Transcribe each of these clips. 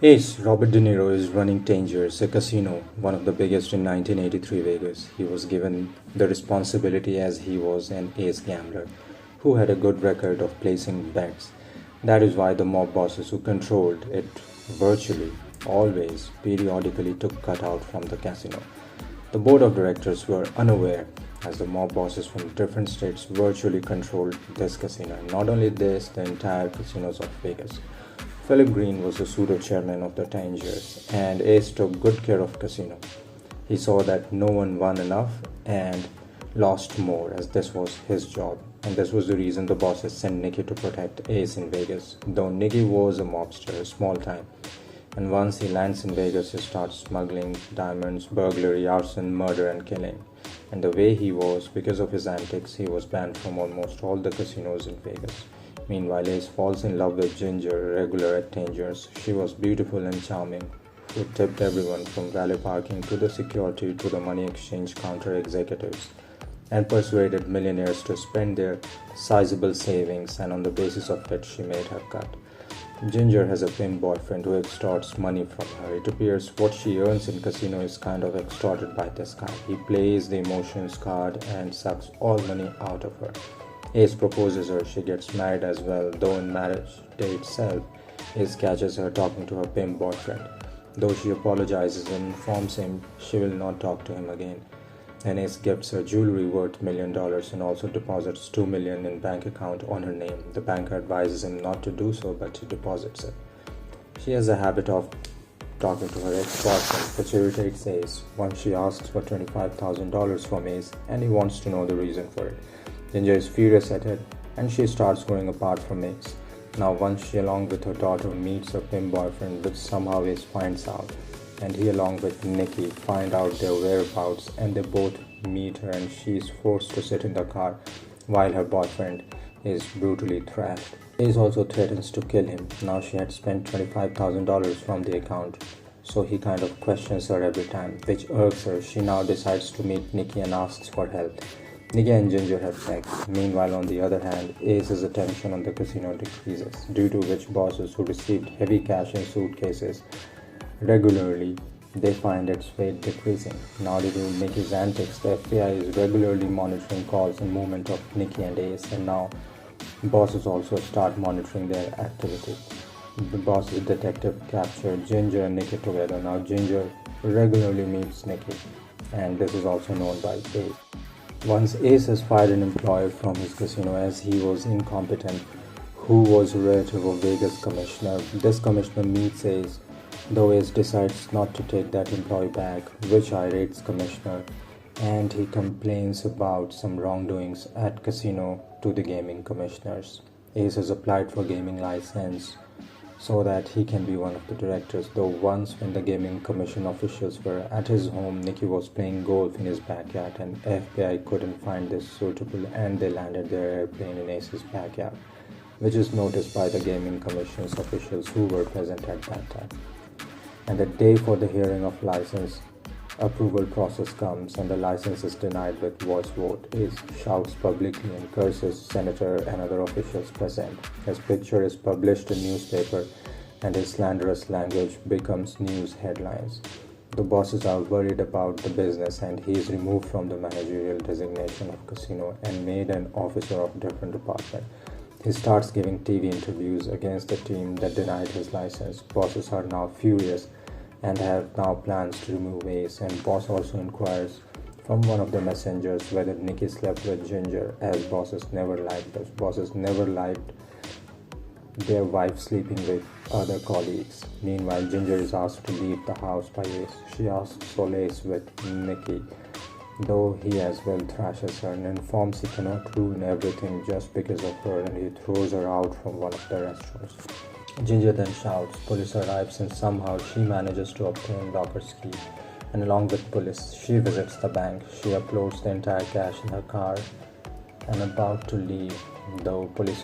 Ace Robert De Niro is running Tangiers, a casino, one of the biggest in 1983 Vegas. He was given the responsibility as he was an ace gambler who had a good record of placing bets. That is why the mob bosses who controlled it virtually always periodically took cut out from the casino. The board of directors were unaware as the mob bosses from different states virtually controlled this casino. Not only this, the entire casinos of Vegas. Philip Green was the pseudo-chairman of the Tangiers, and Ace took good care of casino. He saw that no one won enough and lost more, as this was his job. And this was the reason the bosses sent Nicky to protect Ace in Vegas. Though Nicky was a mobster, small time, and once he lands in Vegas, he starts smuggling diamonds, burglary, arson, murder, and killing. And the way he was, because of his antics, he was banned from almost all the casinos in Vegas. Meanwhile, Ace falls in love with Ginger, a regular at Tangiers. She was beautiful and charming, who tipped everyone from valet parking to the security to the money exchange counter executives, and persuaded millionaires to spend their sizable savings, and on the basis of it, she made her cut. Ginger has a pimp boyfriend who extorts money from her. It appears what she earns in casino is kind of extorted by this guy. He plays the emotions card and sucks all money out of her. Ace proposes her, she gets married as well, though in marriage day itself, Ace catches her talking to her pimp boyfriend. Though she apologizes and informs him she will not talk to him again. And Ace gifts her jewelry worth $1 million and also deposits $2 million in bank account on her name. The banker advises him not to do so, but he deposits it. She has a habit of talking to her ex-boyfriend, which irritates Ace. Once she asks for $25,000 from Ace, and he wants to know the reason for it. Ginger is furious at it, and she starts growing apart from Ace. Now once she along with her daughter meets her pimp boyfriend, which somehow Ace finds out, and he along with Nikki find out their whereabouts, and they both meet her, and she is forced to sit in the car while her boyfriend is brutally thrashed. Ace also threatens to kill him. Now she had spent $25,000 from the account, so he kind of questions her every time, which irks her. She now decides to meet Nikki and asks for help. Nikki and Ginger have sex. Meanwhile, on the other hand, Ace's attention on the casino decreases, due to which bosses who received heavy cash in suitcases regularly, they find its weight decreasing. Now due to Nikki's antics, the FBI is regularly monitoring calls and movement of Nikki and Ace, and now bosses also start monitoring their activity. The boss's detective captured Ginger and Nikki together. Now Ginger regularly meets Nikki, and this is also known by Ace. Once Ace has fired an employee from his casino as he was incompetent, who was a relative of Vegas commissioner. This commissioner meets Ace, though Ace decides not to take that employee back, which irritates commissioner, and he complains about some wrongdoings at casino to the gaming commissioners. Ace has applied for gaming license so that he can be one of the directors, though once when the gaming commission officials were at his home, Nicky was playing golf in his backyard, and FBI couldn't find this suitable, and they landed their airplane in Ace's backyard, which is noticed by the gaming commission's officials who were present at that time. And the day for the hearing of license approval process comes, and the license is denied with voice vote. Ace shouts publicly and curses senator and other officials present. His picture is published in newspaper, and his slanderous language becomes news headlines. The bosses are worried about the business, and he is removed from the managerial designation of casino and made an officer of different department. He starts giving TV interviews against the team that denied his license. Bosses are now furious and have now plans to remove Ace, and boss also inquires from one of the messengers whether Nikki slept with Ginger, as bosses never liked this. Bosses never liked their wife sleeping with other colleagues. Meanwhile, Ginger is asked to leave the house by Ace. She asks solace with Nikki, though he as well thrashes her and informs he cannot ruin everything just because of her, and he throws her out from one of the restaurants. Ginger then shouts, police arrives, and somehow she manages to obtain locker's key, and along with police, she visits the bank. She uploads the entire cash in her car and about to leave, though police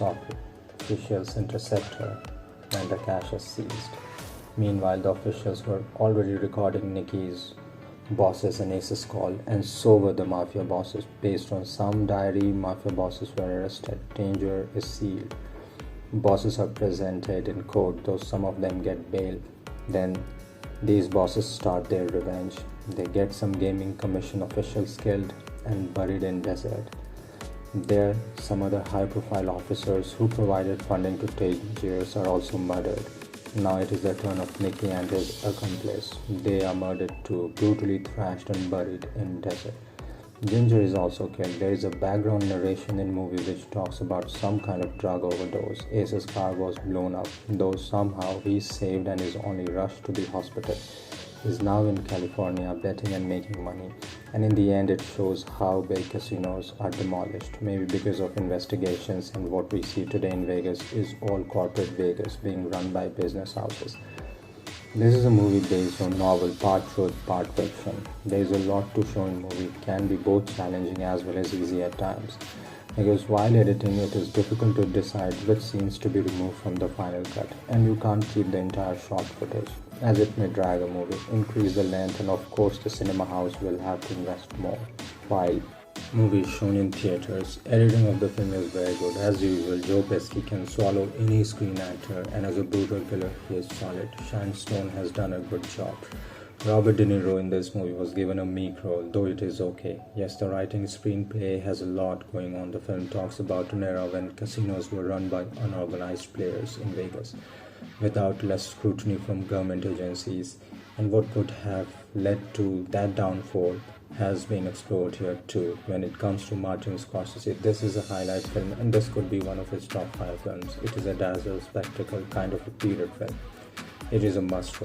officials intercept her and the cash is seized. Meanwhile, the officials were already recording Nikki's bosses and Ace's call, and so were the mafia bosses. Based on some diary, mafia bosses were arrested. Danger is sealed. Bosses are presented in court, though some of them get bail. Then these bosses start their revenge. They get some gaming commission officials killed and buried in desert. There, some other high-profile officers who provided funding to Tangiers are also murdered. Now it is the turn of Mickey and his accomplice. They are murdered too, brutally thrashed and buried in desert. Ginger is also killed. There is a background narration in movie which talks about some kind of drug overdose. Ace's car was blown up, though somehow he is saved and is only rushed to the hospital. He is now in California betting and making money. And in the end it shows how big casinos are demolished. Maybe because of investigations, and what we see today in Vegas is all corporate Vegas being run by business houses. This is a movie based on novel, part truth, part fiction. There is a lot to show in movie. It can be both challenging as well as easy at times. Because while editing, it is difficult to decide which scenes to be removed from the final cut, and you can't keep the entire shot footage, as it may drag a movie, increase the length, and of course the cinema house will have to invest more. While movies shown in theaters, editing of the film is very good. As usual, Joe Pesci can swallow any screen actor, and as a brutal killer, he is solid. Sharon has done a good job. Robert De Niro in this movie was given a meek role, though it is okay. Yes, the writing screenplay has a lot going on. The film talks about an era when casinos were run by unorganized players in Vegas, without less scrutiny from government agencies, and what could have led to that downfall has been explored here too. When it comes to Martin Scorsese, this is a highlight film, and this could be one of his top 5 films. It is a dazzle spectacle, kind of a period film. It is a must watch.